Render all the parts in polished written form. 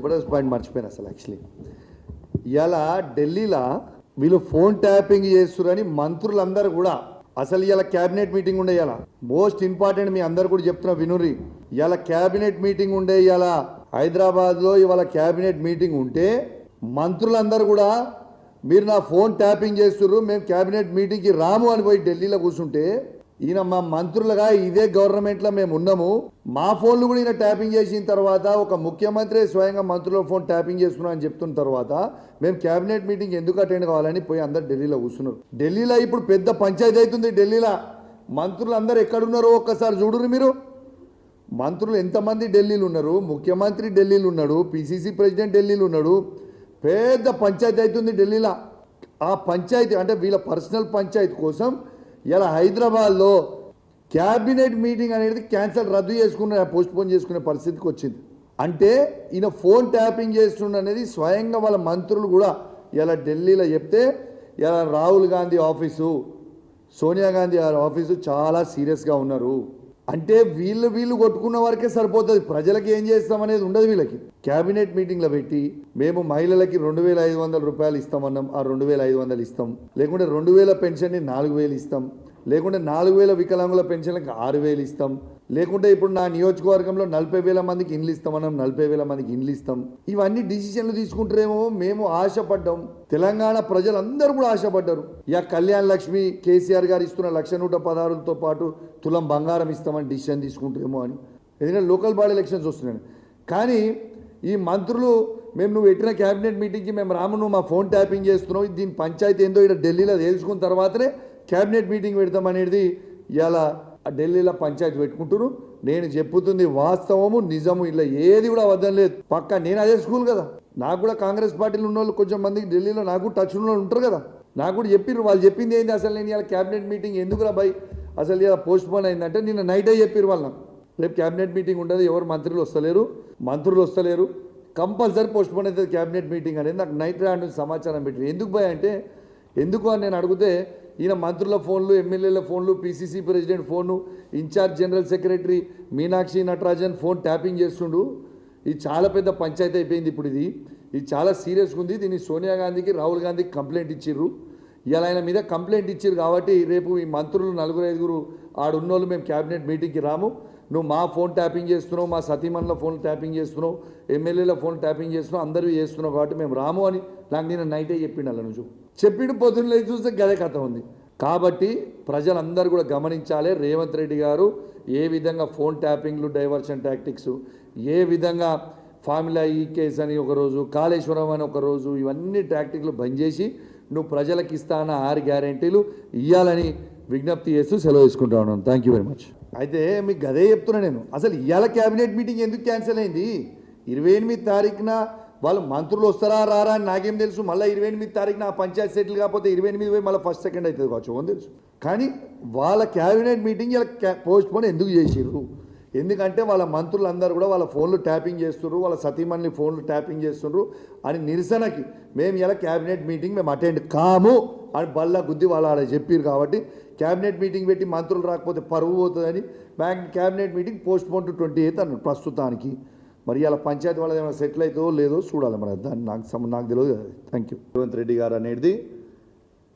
Jabardasth point మర్చిపోయాను అసలు actually. ఇలా ఢిల్లీలో వీళ్ళు ఫోన్ ట్యాపింగ్ చేస్తురని మంత్రులందరూ కూడా అసలు ఇలా క్యాబినెట్ మీటింగ్ ఉండే, ఇలా మోస్ట్ ఇంపార్టెంట్ మీ అందరు కూడా చెప్తున్నా వినురి. ఇలా క్యాబినెట్ మీటింగ్ ఉండే, ఇలా హైదరాబాద్లో ఇవాళ క్యాబినెట్ మీటింగ్ ఉంటే మంత్రులందరూ కూడా మీరు నా ఫోన్ ట్యాపింగ్ చేస్తుర్రు, మేము క్యాబినెట్ మీటింగ్కి రాము అని పోయి ఢిల్లీలో కూర్చుంటే ఈయన మా మంత్రులుగా ఇదే గవర్నమెంట్లో మేము ఉన్నాము, మా ఫోన్లు కూడా ఈయన ట్యాపింగ్ చేసిన తర్వాత ఒక ముఖ్యమంత్రి స్వయంగా మంత్రుల ఫోన్ ట్యాపింగ్ చేస్తున్నాం అని చెప్తున్న తర్వాత మేము క్యాబినెట్ మీటింగ్ ఎందుకు అటెండ్ కావాలని పోయి అందరు ఢిల్లీలో కూర్చున్నారు. ఢిల్లీలో ఇప్పుడు పెద్ద పంచాయతీ అవుతుంది. ఢిల్లీలో మంత్రులు అందరు ఎక్కడున్నారో ఒక్కసారి చూడురు మీరు. మంత్రులు ఎంతమంది ఢిల్లీలో ఉన్నారు, ముఖ్యమంత్రి ఢిల్లీలో ఉన్నాడు, పిసిసి ప్రెసిడెంట్ ఢిల్లీలో ఉన్నాడు, పెద్ద పంచాయతీ అవుతుంది ఢిల్లీలో. ఆ పంచాయతీ అంటే వీళ్ళ పర్సనల్ పంచాయతీ కోసం ఇలా హైదరాబాద్లో క్యాబినెట్ మీటింగ్ అనేది క్యాన్సల్ రద్దు చేసుకునే పోస్ట్పోన్ చేసుకునే పరిస్థితికి వచ్చింది. అంటే ఈయన ఫోన్ ట్యాపింగ్ చేస్తుండ అనేది స్వయంగా వాళ్ళ మంత్రులు కూడా ఇలా ఢిల్లీలో చెప్తే ఇలా రాహుల్ గాంధీ ఆఫీసు, సోనియా గాంధీ ఆఫీసు చాలా సీరియస్గా ఉన్నారు. అంటే వీళ్ళు కొట్టుకున్న వరకే సరిపోతుంది, ప్రజలకి ఏం చేస్తామనేది ఉండదు. వీళ్ళకి క్యాబినెట్ మీటింగ్లో పెట్టి మేము మహిళలకి 2,500 రూపాయలు ఇస్తామన్నాం, ఆ 2,500 ఇస్తాం, లేకుంటే 2,000 పెన్షన్ని 4,000 ఇస్తాం, లేకుంటే 4,000 వికలాంగుల పెన్షన్లకు 6,000 ఇస్తాం, లేకుంటే ఇప్పుడు నా నియోజకవర్గంలో 40,000 మందికి ఇండ్లు ఇస్తామన్నాం, 40,000 మందికి ఇండ్లు ఇస్తాం. ఇవన్నీ డిసిషన్లు తీసుకుంటారేమో మేము ఆశపడ్డాం, తెలంగాణ ప్రజలందరూ కూడా ఆశపడ్డారు. ఇక కళ్యాణ్ లక్ష్మి కేసీఆర్ గారు ఇస్తున్న 1,116తో పాటు తులం బంగారం ఇస్తామని డిసిషన్ తీసుకుంటారేమో అని. ఎందుకంటే లోకల్ బాడీ ఎలక్షన్స్ వస్తున్నాయి. కానీ ఈ మంత్రులు మేము నువ్వు పెట్టిన క్యాబినెట్ మీటింగ్కి మేము రాము, నువ్వు మా ఫోన్ ట్యాపింగ్ చేస్తున్నావు, దీని పంచాయతీ ఏందో ఇక్కడ ఢిల్లీలో తెలుసుకున్న తర్వాతనే క్యాబినెట్ మీటింగ్ పెడతామనేది ఇలా ఢిల్లీలో పంచాయతీ పెట్టుకుంటున్నారు. నేను చెప్పుతుంది వాస్తవము, నిజము, ఇలా ఏది కూడా వద్దం లేదు. పక్కా నేను అదే స్కూల్ కదా, నాకు కూడా కాంగ్రెస్ పార్టీలో ఉన్న వాళ్ళు కొంచెం మందికి ఢిల్లీలో నాకు టచ్ ఉన్న వాళ్ళు ఉంటారు కదా, నాకు కూడా చెప్పిర్రు. వాళ్ళు చెప్పింది ఏంది అసలు, నేను ఇలా క్యాబినెట్ మీటింగ్ ఎందుకురా బై అసలు ఇలా పోస్ట్ పోన్ అయిందంటే నిన్న నైటే చెప్పిర్రు వాళ్ళు, రేపు క్యాబినెట్ మీటింగ్ ఉండదు, ఎవరు మంత్రులు వస్తలేరు, కంపల్సరీ పోస్ట్ పోన్ అవుతుంది క్యాబినెట్ మీటింగ్ అనేది నాకు నైట్ రాండ్ సమాచారం పెట్టారు. ఎందుకు భయ అంటే ఎందుకు అని నేను అడిగితే ఈయన మంత్రుల ఫోన్లు, ఎమ్మెల్యేల ఫోన్లు, PCC president phone, in-charge general secretary Meenakshi Natarajan phone tapping చేస్తుండు. ఇది చాలా పెద్ద పంచాయతీ అయిపోయింది. ఇప్పుడు ఇది చాలా సీరియస్గా ఉంది. దీన్ని సోనియా గాంధీకి, రాహుల్ గాంధీకి కంప్లైంట్ ఇచ్చిర్రు. ఇలా ఆయన మీద కంప్లైంట్ ఇచ్చారు కాబట్టి రేపు ఈ మంత్రులు 4-5 ఆడున్నోళ్ళు మేము క్యాబినెట్ మీటింగ్కి రాము, నువ్వు మా ఫోన్ ట్యాపింగ్ చేస్తున్నావు, మా సతీమణుల ఫోన్ ట్యాపింగ్ చేస్తున్నావు, ఎమ్మెల్యేల ఫోన్ ట్యాపింగ్ చేస్తున్నావు, అందరూ చేస్తున్నావు కాబట్టి మేము రాము అని నాకు నేను నైటే చెప్పిండు. అలా నువ్వు చెప్పిండు, పొద్దున్న లేచి చూస్తే గదే కథ ఉంది. కాబట్టి ప్రజలందరూ కూడా గమనించాలి, రేవంత్ రెడ్డి గారు ఏ విధంగా ఫోన్ ట్యాపింగ్లు, డైవర్షన్ టాక్టిక్స్, ఏ విధంగా ఫార్ములా ఈ కేసు అని ఒకరోజు, కాళేశ్వరం అని ఒకరోజు, ఇవన్నీ టాక్టిక్లు బంద్ చేసి నువ్వు ప్రజలకు ఇస్తాన 6 గ్యారెంటీలు ఇవ్వాలని విజ్ఞప్తి చేస్తూ సెలవు తీసుకుంటా ఉన్నాను. Thank you very much. అయితే మీకు గదే చెప్తున్నా నేను, అసలు ఇవాళ క్యాబినెట్ మీటింగ్ ఎందుకు క్యాన్సిల్ అయింది? 28 తారీఖున వాళ్ళు మంత్రులు వస్తారా రారా అని నాకేం తెలుసు. మళ్ళీ 28 తారీఖున ఆ పంచాయతీ సెటిల్ కాకపోతే 28 పోయి మళ్ళీ ఫస్ట్ సెకండ్ అవుతుంది కావచ్చు, అని తెలుసు. కానీ వాళ్ళ క్యాబినెట్ మీటింగ్ ఇలా పోస్ట్ పోన్ ఎందుకు చేసిర్రు? ఎందుకంటే వాళ్ళ మంత్రులందరూ కూడా వాళ్ళ ఫోన్లు ట్యాపింగ్ చేస్తున్నారు, వాళ్ళ సతీమణి ఫోన్లు ట్యాపింగ్ చేస్తున్నారు అని నిరసనకి మేము ఇలా క్యాబినెట్ మీటింగ్ మేము అటెండ్ కాము అని బల్ల గుద్ది వాళ్ళు ఆడ చెప్పారు. కాబట్టి క్యాబినెట్ మీటింగ్ పెట్టి మంత్రులు రాకపోతే పరువు పోతుందని cabinet meeting post phone to 28 అన్నారు ప్రస్తుతానికి. మరి ఇలా పంచాయతీ వాళ్ళది ఏమైనా సెటిల్ అవుతుందో లేదో చూడాలి, మరి దాన్ని నాకు తెలియదు కదా. Thank you. రేవంత్ రెడ్డి గారు అనేది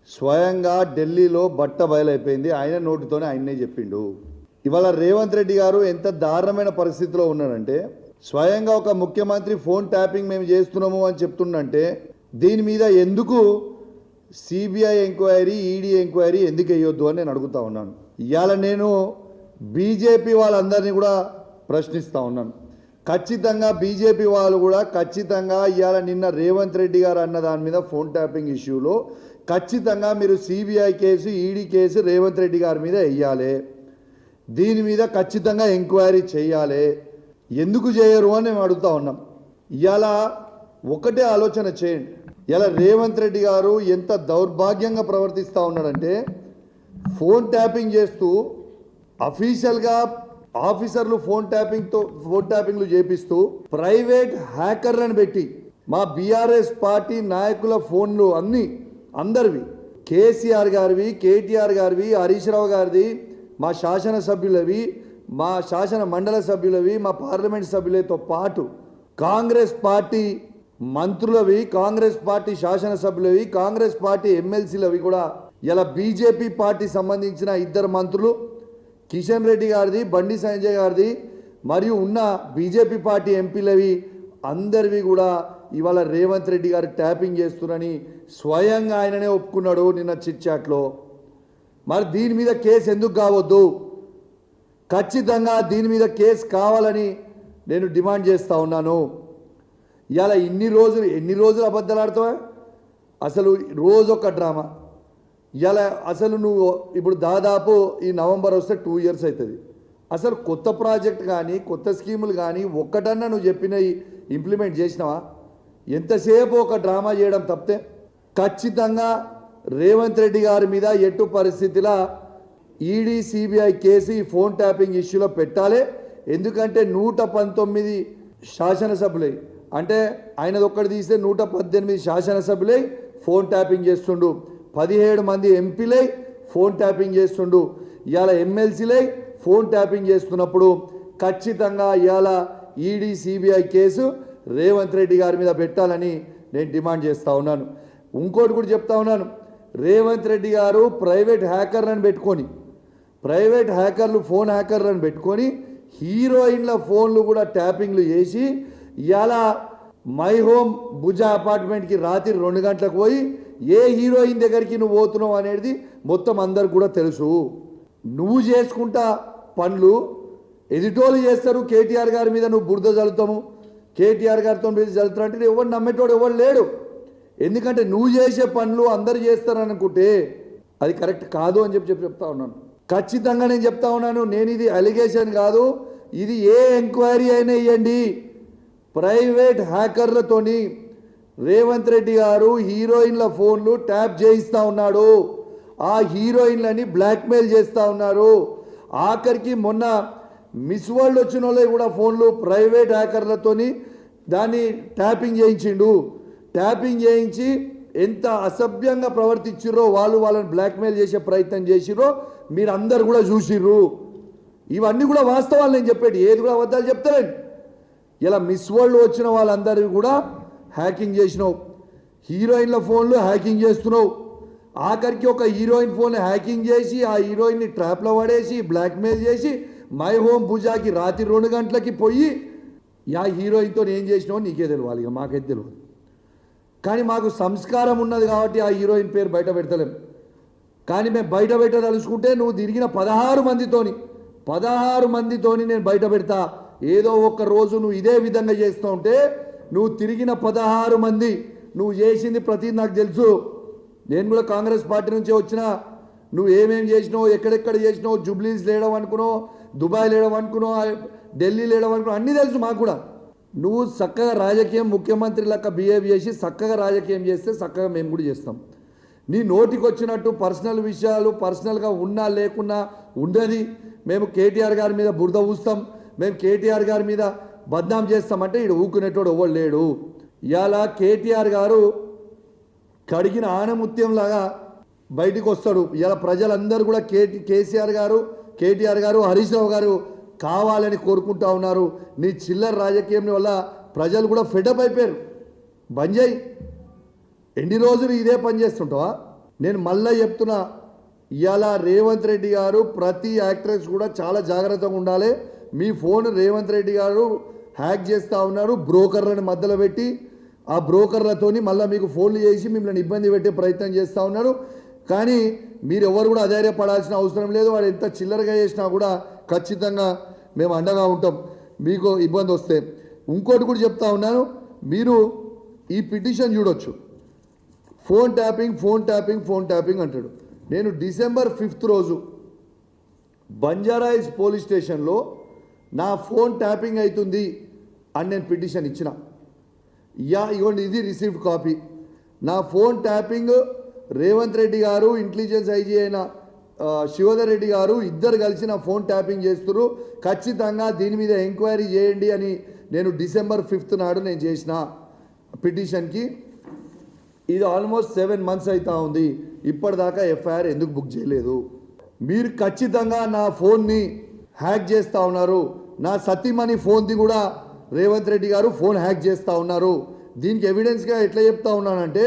స్వయంగా ఢిల్లీలో బట్ట బయలైపోయింది, ఆయన నోటితోనే ఆయన్నే చెప్పిండు. ఇవాళ రేవంత్ రెడ్డి గారు ఎంత దారుణమైన పరిస్థితిలో ఉన్నారంటే, స్వయంగా ఒక ముఖ్యమంత్రి ఫోన్ ట్యాపింగ్ మేము చేస్తున్నాము అని చెప్తుండంటే దీని మీద ఎందుకు సిబిఐ ఎంక్వైరీ, ఈడీ ఎంక్వైరీ ఎందుకు వేయొద్దు అని నేను అడుగుతా ఉన్నాను. ఇవాళ నేను బీజేపీ వాళ్ళందరినీ కూడా ప్రశ్నిస్తూ ఉన్నాను. ఖచ్చితంగా బీజేపీ వాళ్ళు కూడా ఖచ్చితంగా ఇవాళ నిన్న రేవంత్ రెడ్డి గారు అన్న దాని మీద ఫోన్ ట్యాపింగ్ ఇష్యూలో ఖచ్చితంగా మీరు CBI case, ED case Revanth Reddy గారి మీద వేయాలి, దీని మీద ఖచ్చితంగా ఎంక్వైరీ చేయాలి. ఎందుకు చేయరు అని మేము అడుగుతా ఉన్నాం. ఇవాళ ఒకటే ఆలోచన చేయండి, ఇలా రేవంత్ రెడ్డి గారు ఎంత దౌర్భాగ్యంగా ప్రవర్తిస్తూ ఉన్నాడంటే ఫోన్ ట్యాపింగ్ చేస్తూ అఫీషియల్గా ఆఫీసర్లు ఫోన్ ట్యాపింగ్లు చేపిస్తూ ప్రైవేట్ హ్యాకర్లను పెట్టి మా బీఆర్ఎస్ పార్టీ నాయకుల ఫోన్లు అందరివి, కేసీఆర్ గారివి, కేటీఆర్ గారివి, హరీష్ రావు గారిది, మా శాసనసభ్యులవి, మా శాసన మండల సభ్యులవి, మా పార్లమెంట్ సభ్యులతో పాటు కాంగ్రెస్ పార్టీ మంత్రులవి, కాంగ్రెస్ పార్టీ శాసనసభ్యులవి, కాంగ్రెస్ పార్టీ ఎమ్మెల్సీలవి కూడా ఇలా బీజేపీ పార్టీ సంబంధించిన ఇద్దరు మంత్రులు కిషన్ రెడ్డి గారిది, బండి సంజయ్ గారిది మరియు ఉన్న బీజేపీ పార్టీ ఎంపీలవి అందరివి కూడా ఇవాళ రేవంత్ రెడ్డి గారు ట్యాపింగ్ చేస్తున్నారని స్వయంగా ఆయననే ఒప్పుకున్నాడు నిన్న చిట్ చాట్లో. మరి దీని మీద కేసు ఎందుకు కావద్దు? ఖచ్చితంగా దీని మీద కేసు కావాలని నేను డిమాండ్ చేస్తూ ఉన్నాను. ఇవాళ ఎన్ని రోజులు అబద్ధాలు ఆడతావా? అసలు రోజొక డ్రామా. ఇవాళ అసలు నువ్వు ఇప్పుడు దాదాపు ఈ నవంబర్ వస్తే 2 years అవుతుంది. అసలు కొత్త ప్రాజెక్ట్ కానీ కొత్త స్కీములు కానీ ఒక్కటన్నా నువ్వు చెప్పినవి ఇంప్లిమెంట్ చేసినావా? ఎంతసేపు ఒక డ్రామా చేయడం తప్పితే ఖచ్చితంగా రేవంత్ రెడ్డి గారి మీద ఎట్టు పరిస్థితిలా ఈడీ సిబిఐ కేసు ఈ ఫోన్ ట్యాపింగ్ ఇష్యూలో పెట్టాలి. ఎందుకంటే 119 శాసనసభ్యులై, అంటే ఆయనది ఒక్కటి తీస్తే 118 శాసనసభ్యులై ఫోన్ ట్యాపింగ్ చేస్తుండు, 17 మంది ఎంపీలై ఫోన్ ట్యాపింగ్ చేస్తుండు, ఇవాళ ఎమ్మెల్సీలై ఫోన్ ట్యాపింగ్ చేస్తున్నప్పుడు ఖచ్చితంగా ఇవాళ ED CBI case Revanth Reddy గారి మీద పెట్టాలని నేను డిమాండ్ చేస్తూ ఉన్నాను. ఇంకోటి కూడా చెప్తా ఉన్నాను, రేవంత్ రెడ్డి గారు ప్రైవేట్ హ్యాకర్లను పెట్టుకొని, ప్రైవేట్ హ్యాకర్లు ఫోన్ హ్యాకర్లను పెట్టుకొని హీరోయిన్ల ఫోన్లు కూడా ట్యాపింగ్లు చేసి ఇవాళ మై హోమ్ భుజా అపార్ట్మెంట్కి రాత్రి 2 గంటలకు పోయి ఏ హీరోయిన్ దగ్గరికి నువ్వు పోతున్నావు అనేది మొత్తం అందరికి కూడా తెలుసు. నువ్వు చేసుకుంటా పనులు ఎదిటోళ్ళు చేస్తారు. కేటీఆర్ గారి మీద నువ్వు బురద చల్లుతాము, కేటీఆర్ గారితో మీద చల్లుతారు అంటే ఎవరు నమ్మేటోడు ఎవరు లేడు. ఎందుకంటే నువ్వు చేసే పనులు అందరు చేస్తారనుకుంటే అది కరెక్ట్ కాదు అని చెప్తా ఉన్నాను. ఖచ్చితంగా నేను చెప్తా ఉన్నాను, నేను ఇది అలిగేషన్ కాదు, ఇది ఏ ఎంక్వైరీ అయినా ఇవ్వండి. ప్రైవేట్ హ్యాకర్లతోని రేవంత్ రెడ్డి గారు హీరోయిన్ల ఫోన్లు ట్యాప్ చేయిస్తూ ఉన్నాడు, ఆ హీరోయిన్లని బ్లాక్మెయిల్ చేస్తూ ఉన్నారు. ఆఖరికి మొన్న మిస్ వరల్డ్ వచ్చిన వాళ్ళే కూడా ఫోన్లు ప్రైవేట్ హ్యాకర్లతోని దాన్ని ట్యాపింగ్ చేయించిండు. ట్యాపింగ్ చేయించి ఎంత అసభ్యంగా ప్రవర్తించిర్రో, వాళ్ళని బ్లాక్మెయిల్ చేసే ప్రయత్నం చేసిర్రో మీరు అందరు కూడా చూసిర్రు. ఇవన్నీ కూడా వాస్తవాలు నేను చెప్పేది, ఏది కూడా అబద్ధాలు చెప్తారండి. ఇలా మిస్ వరల్డ్ వచ్చిన వాళ్ళందరివి కూడా హ్యాకింగ్ చేసినావు, హీరోయిన్ల ఫోన్లు హ్యాకింగ్ చేస్తున్నావు. ఆఖరికి ఒక హీరోయిన్ ఫోన్ హ్యాకింగ్ చేసి ఆ హీరోయిన్ని ట్రాప్లో పడేసి బ్లాక్మెయిల్ చేసి మై హోమ్ భుజాకి రాత్రి 2 గంటలకి పోయి ఆ హీరోయిన్తో ఏం చేసినావు నీకే తెలియాలి, ఇక మాకైతే తెలియదు. కానీ మాకు సంస్కారం ఉన్నది కాబట్టి ఆ హీరోయిన్ పేరు బయట పెడతలేం. కానీ మేము బయట పెట్టదలుచుకుంటే నువ్వు తిరిగిన 16 మందితోని నేను బయట పెడతా. ఏదో ఒక రోజు నువ్వు ఇదే విధంగా చేస్తూ ఉంటే నువ్వు తిరిగిన 16 మంది నువ్వు చేసింది ప్రతి నాకు తెలుసు. నేను కూడా కాంగ్రెస్ పార్టీ నుంచే వచ్చినా. నువ్వు ఏమేమి చేసినావు, ఎక్కడెక్కడ చేసినావు, జూబ్లీస్ లేడం అనుకున్నావు, దుబాయ్ లేడం అనుకున్నావు, ఢిల్లీ లేడం అనుకున్నావు, అన్నీ తెలుసు మాకు కూడా. నువ్వు చక్కగా రాజకీయం ముఖ్యమంత్రి లెక్క బిహేవ్ చేసి చక్కగా రాజకీయం చేస్తే చక్కగా మేము కూడా చేస్తాం. నీ నోటికి వచ్చినట్టు పర్సనల్ విషయాలు పర్సనల్గా ఉన్నా లేకున్నా ఉండది. మేము కేటీఆర్ గారి మీద బురద ఊస్తాం, మేము కేటీఆర్ గారి మీద బద్నాం చేస్తామంటే ఇడు ఊకునేటోడు ఎవరు లేడు. ఇవాళ కేటీఆర్ గారు కడిగిన ఆనముత్యంలాగా బయటికి వస్తాడు. ఇవాళ ప్రజలందరూ కూడా కేటీఆర్ గారు హరీష్ రావు గారు కావాలని కోరుకుంటా ఉన్నారు. నీ చిల్లర రాజకీయం వల్ల ప్రజలు కూడా ఫెడప్ అయిపోయారు. బంద్ చేయి, ఎన్ని రోజులు ఇదే పని చేస్తుంటావా? నేను మళ్ళీ చెప్తున్నా, ఇవాళ రేవంత్ రెడ్డి గారు ప్రతి యాక్ట్రెస్ కూడా చాలా జాగ్రత్తగా ఉండాలి. మీ ఫోన్ రేవంత్ రెడ్డి గారు హ్యాక్ చేస్తూ ఉన్నారు, బ్రోకర్లను మధ్యలో పెట్టి ఆ బ్రోకర్లతోని మళ్ళీ మీకు ఫోన్లు చేసి మిమ్మల్ని ఇబ్బంది పెట్టే ప్రయత్నం చేస్తూ ఉన్నారు. కానీ మీరు ఎవరు కూడా అధైర్యపడాల్సిన అవసరం లేదు. వాడు ఎంత చిల్లరగా చేసినా కూడా ఖచ్చితంగా మేము అండగా ఉంటాం మీకు ఇబ్బంది వస్తే. ఇంకోటి కూడా చెప్తా ఉన్నాను, మీరు ఈ పిటిషన్ చూడొచ్చు. ఫోన్ ట్యాపింగ్ అంటాడు. నేను December 5th రోజు బంజారాయిల్స్ పోలీస్ స్టేషన్లో నా ఫోన్ ట్యాపింగ్ అవుతుంది అని నేను పిటిషన్ ఇచ్చిన. ఇగోండి, ఇది రిసీవ్డ్ కాపీ. నా ఫోన్ ట్యాపింగ్ రేవంత్ రెడ్డి గారు, ఇంటెలిజెన్స్ ఐజీ అయిన శివధర్ రెడ్డి గారు ఇద్దరు కలిసి నా ఫోన్ ట్యాపింగ్ చేస్తున్నారు, ఖచ్చితంగా దీని మీద ఎంక్వైరీ చేయండి అని నేను December 5th నాడు నేను చేసిన పిటిషన్కి. ఇది ఆల్మోస్ట్ 7 months అవుతా ఉంది, ఇప్పటిదాకా ఎఫ్ఐఆర్ ఎందుకు బుక్ చేయలేదు? మీరు ఖచ్చితంగా నా ఫోన్ని హ్యాక్ చేస్తూ ఉన్నారు. నా సతీమణి ఫోన్ది కూడా రేవంత్ రెడ్డి గారు ఫోన్ హ్యాక్ చేస్తూ ఉన్నారు. దీనికి ఎవిడెన్స్గా ఎట్లా చెప్తా ఉన్నానంటే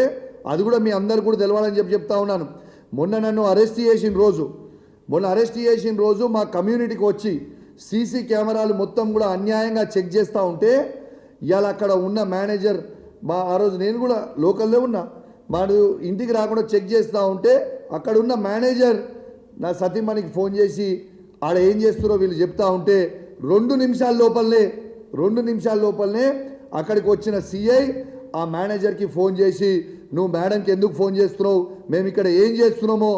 అది కూడా మీ అందరు కూడా తెలవాలని చెప్తా ఉన్నాను. మొన్న నన్ను అరెస్ట్ చేసిన రోజు మా కమ్యూనిటీకి వచ్చి సీసీ కెమెరాలు మొత్తం కూడా అన్యాయంగా చెక్ చేస్తూ ఉంటే ఇవాళ అక్కడ ఉన్న మేనేజర్ ఆ రోజు నేను కూడా లోకల్లో ఉన్నా, వాడు ఇంటికి రాకుండా చెక్ చేస్తూ ఉంటే అక్కడ ఉన్న మేనేజర్ నా సతీమణికి ఫోన్ చేసి ఆడ ఏం చేస్తున్నారో వీళ్ళు చెప్తా ఉంటే 2 నిమిషాల లోపలనే అక్కడికి వచ్చిన సిఐ ఆ మేనేజర్కి ఫోన్ చేసి నువ్వు మేడంకి ఎందుకు ఫోన్ చేస్తున్నావు, మేము ఇక్కడ ఏం చేస్తున్నామో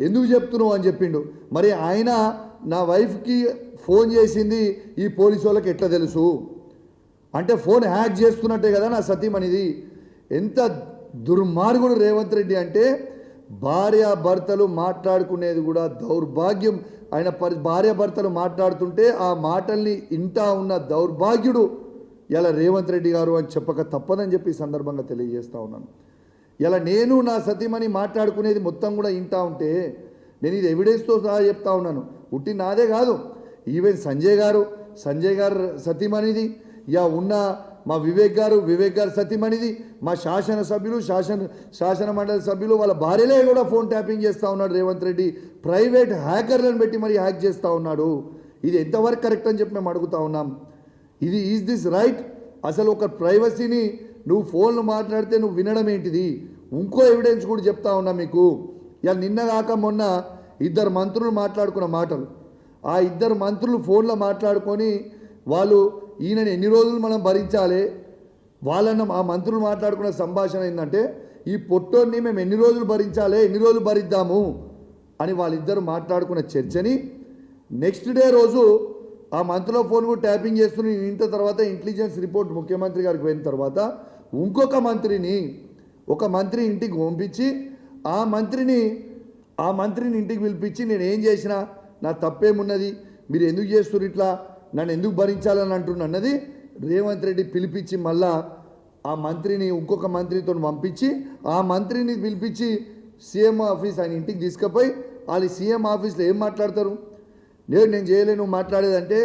ఎందుకు చెప్తున్నావు అని చెప్పిండు. మరి ఆయన నా వైఫ్కి ఫోన్ చేసింది ఈ పోలీసు వాళ్ళకి ఎట్లా తెలుసు అంటే ఫోన్ హ్యాక్ చేస్తున్నట్టే కదా నా సతీమణిది. ఎంత దుర్మార్గుడు రేవంత్ రెడ్డి అంటే భార్యాభర్తలు మాట్లాడుకునేది కూడా దౌర్భాగ్యం. ఆయన భార్యాభర్తలు మాట్లాడుతుంటే ఆ మాటల్ని ఇంటా ఉన్న దౌర్భాగ్యుడు ఇలా రేవంత్ రెడ్డి గారు అని చెప్పక తప్పదని చెప్పి ఈ సందర్భంగా తెలియజేస్తూ ఉన్నాను. ఇలా నేను నా సతీమణి మాట్లాడుకునేది మొత్తం కూడా ఇంటా ఉంటే నేను ఇది ఎవిడెన్స్తో సహా చెప్తా ఉన్నాను. ఉట్టి నాదే కాదు, ఈవెన్ సంజయ్ గారు సతీమణిది, ఉన్న మా వివేక్ గారు సతీమణిది, మా శాసన మండలి సభ్యులు వాళ్ళ భార్యలే కూడా ఫోన్ ట్యాపింగ్ చేస్తూ ఉన్నాడు రేవంత్ రెడ్డి. ప్రైవేట్ హ్యాకర్లను పెట్టి మరి హ్యాక్ చేస్తూ ఉన్నాడు. ఇది ఎంతవరకు కరెక్ట్ అని చెప్పి మేము అడుగుతా ఉన్నాం. Is this right? అసలు ఒక ప్రైవసీని నువ్వు ఫోన్లు మాట్లాడితే నువ్వు వినడం ఏంటిది? ఇంకో ఎవిడెన్స్ కూడా చెప్తా ఉన్నా మీకు. ఇలా నిన్న కాక మొన్న 2 మంత్రులు మాట్లాడుకున్న మాటలు, ఆ 2 మంత్రులు ఫోన్లో మాట్లాడుకొని వాళ్ళు ఈయనని ఎన్ని రోజులు మనం భరించాలి, వాళ్ళన్న ఆ మంత్రులు మాట్లాడుకున్న సంభాషణ ఏంటంటే ఈ పొట్టోని మేము ఎన్ని రోజులు భరించాలి, ఎన్ని రోజులు భరిద్దాము అని వాళ్ళిద్దరు మాట్లాడుకున్న చర్చని నెక్స్ట్ డే రోజు ఆ మంత్రిలో ఫోన్ కూడా ట్యాపింగ్ చేస్తున్న ఇంత తర్వాత ఇంటెలిజెన్స్ రిపోర్ట్ ముఖ్యమంత్రి గారికి పోయిన తర్వాత ఇంకొక మంత్రి ఇంటికి పంపించి ఆ మంత్రిని ఇంటికి పిలిపించి నేను ఏం చేసినా నా తప్పేమున్నది, మీరు ఎందుకు చేస్తున్నారు ఇట్లా, నన్ను ఎందుకు భరించాలని అంటున్నా అన్నది రేవంత్ రెడ్డి పిలిపించి మళ్ళా ఆ మంత్రిని ఇంకొక మంత్రితో పంపించి ఆ మంత్రిని పిలిపించి సీఎం ఆఫీస్ ఆయన ఇంటికి తీసుకుపోయి వాళ్ళు సీఎం ఆఫీస్లో ఏం మాట్లాడతారు, నేను చేయలేను నువ్వు మాట్లాడేదంటే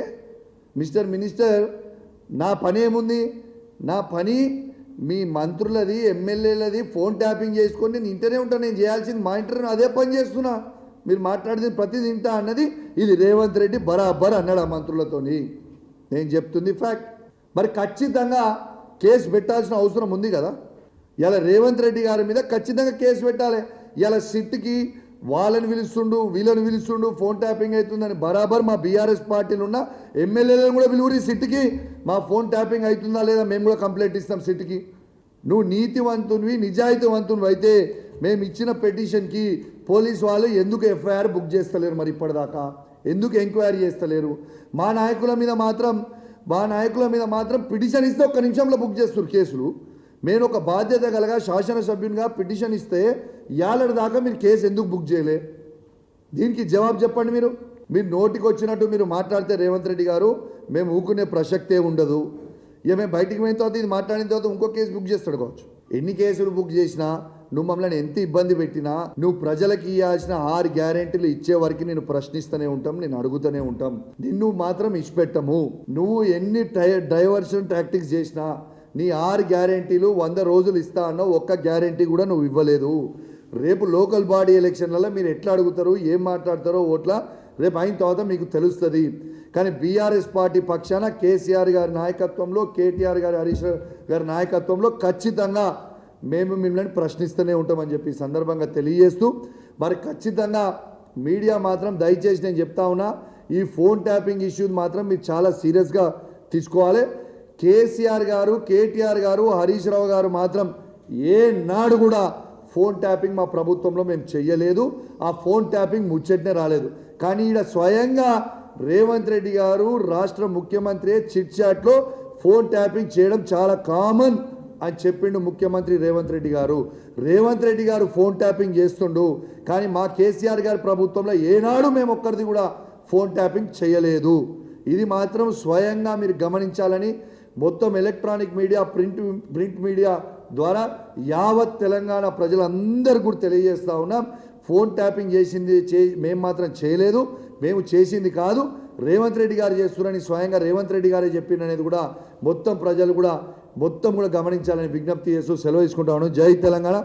మిస్టర్ మినిస్టర్ నా పని ఏముంది, నా పని మీ మంత్రులది ఎమ్మెల్యేలది ఫోన్ ట్యాపింగ్ చేసుకొని నేను ఇంటనే ఉంటాను, నేను చేయాల్సింది మా ఇంటర్వ్యూ అదే పని చేస్తున్నా, మీరు మాట్లాడేది ప్రతిదీ వింటా అన్నది ఇది రేవంత్ రెడ్డి బరాబర్ అన్నాడు ఆ మంత్రులతోని. నేను చెప్తుంది ఫ్యాక్ట్. మరి ఖచ్చితంగా కేసు పెట్టాల్సిన అవసరం ఉంది కదా. ఇలా రేవంత్ రెడ్డి గారి మీద ఖచ్చితంగా కేసు పెట్టాలి. ఇలా సిట్కి వాళ్ళని పిలుస్తుండు వీళ్ళని పిలుస్తుండు ఫోన్ ట్యాపింగ్ అవుతుందని బరాబర్ మా బీఆర్ఎస్ పార్టీలు ఉన్న ఎమ్మెల్యేలను కూడా పిలువురి సిట్కి మా ఫోన్ ట్యాపింగ్ అవుతుందా లేదా మేము కూడా కంప్లైంట్ ఇస్తాం సిట్కి. నువ్వు నీతివంతునివి నిజాయితీవంతునివి అయితే మేము ఇచ్చిన పిటిషన్కి పోలీసు వాళ్ళు ఎందుకు ఎఫ్ఐఆర్ బుక్ చేస్తలేరు, మరి ఇప్పటిదాకా ఎందుకు ఎంక్వైరీ చేస్తలేరు? మా నాయకుల మీద మాత్రం పిటిషన్ ఇస్తే 1 నిమిషంలో బుక్ చేస్తారు కేసులు. నేను ఒక బాధ్యత కలగా శాసనసభ్యునిగా పిటిషన్ ఇస్తే ఏళ్ళ దాకా మీరు కేసు ఎందుకు బుక్ చేయలే? దీనికి జవాబు చెప్పండి. మీరు నోటికి వచ్చినట్టు మీరు మాట్లాడితే రేవంత్ రెడ్డి గారు మేము ఊకునే ప్రసక్తే ఉండదు. ఇక మేము బయటికి పోయిన తర్వాత ఇది మాట్లాడిన తర్వాత ఇంకో కేసు బుక్ చేస్తాడు కావచ్చు. ఎన్ని కేసులు బుక్ చేసినా నువ్వు మమ్మల్ని ఎంత ఇబ్బంది పెట్టినా నువ్వు ప్రజలకు ఇవ్వాల్సిన 6 గ్యారెంటీలు ఇచ్చే వరకు నేను ప్రశ్నిస్తూనే ఉంటాం, నేను అడుగుతూనే ఉంటాం. నిన్ను మాత్రం ఇచ్చిపెట్టము. నువ్వు ఎన్ని డైవర్షన్ టాక్టిక్స్ చేసినా నీ 6 గ్యారెంటీలు 100 రోజులు ఇస్తా అన్నావు, ఒక్క గ్యారెంటీ కూడా నువ్వు ఇవ్వలేదు. రేపు లోకల్ బాడీ ఎలక్షన్లలో మీరు ఎట్లా అడుగుతారో ఏం మాట్లాడతారో ఓట్ల రేపు అయిన తర్వాత మీకు తెలుస్తుంది. కానీ బీఆర్ఎస్ పార్టీ పక్షాన కేసీఆర్ గారి నాయకత్వంలో కేటీఆర్ గారి హరీష్ గారి నాయకత్వంలో ఖచ్చితంగా మేము మిమ్మల్ని ప్రశ్నిస్తూనే ఉంటామని చెప్పి సందర్భంగా తెలియజేస్తూ మరి ఖచ్చితంగా మీడియా మాత్రం దయచేసి నేను చెప్తా ఉన్నా ఈ ఫోన్ ట్యాపింగ్ ఇష్యూ మాత్రం మీరు చాలా సీరియస్గా తీసుకోవాలి. కేసీఆర్ గారు కేటీఆర్ గారు హరీష్ రావు గారు మాత్రం ఏనాడు కూడా ఫోన్ ట్యాపింగ్ మా ప్రభుత్వంలో మేము చెయ్యలేదు. ఆ ఫోన్ ట్యాపింగ్ ముచ్చటనే రాలేదు. కానీ ఈడ స్వయంగా రేవంత్ రెడ్డి గారు రాష్ట్ర ముఖ్యమంత్రి చిట్ చాట్లో ఫోన్ ట్యాపింగ్ చేయడం చాలా కామన్ అని చెప్పిండు ముఖ్యమంత్రి రేవంత్ రెడ్డి గారు. రేవంత్ రెడ్డి గారు ఫోన్ ట్యాపింగ్ చేస్తుండు. కానీ మా కేసీఆర్ గారి ప్రభుత్వంలో ఏనాడు మేము ఒక్కరిది కూడా ఫోన్ ట్యాపింగ్ చేయలేదు. ఇది మాత్రం స్వయంగా మీరు గమనించాలని మొత్తం ఎలక్ట్రానిక్ మీడియా ప్రింట్ మీడియా ద్వారా యావత్ తెలంగాణ ప్రజలందరూ కూడా తెలియజేస్తూ ఉన్నాం. ఫోన్ ట్యాపింగ్ మేము మాత్రం చేయలేదు, మేము చేసింది కాదు. రేవంత్ రెడ్డి గారు చేస్తున్నారని స్వయంగా రేవంత్ రెడ్డి గారే చెప్పిండనేది కూడా మొత్తం ప్రజలు కూడా గమనించాలని విజ్ఞప్తి చేస్తూ సెలవు తీసుకుంటాను. జై తెలంగాణ.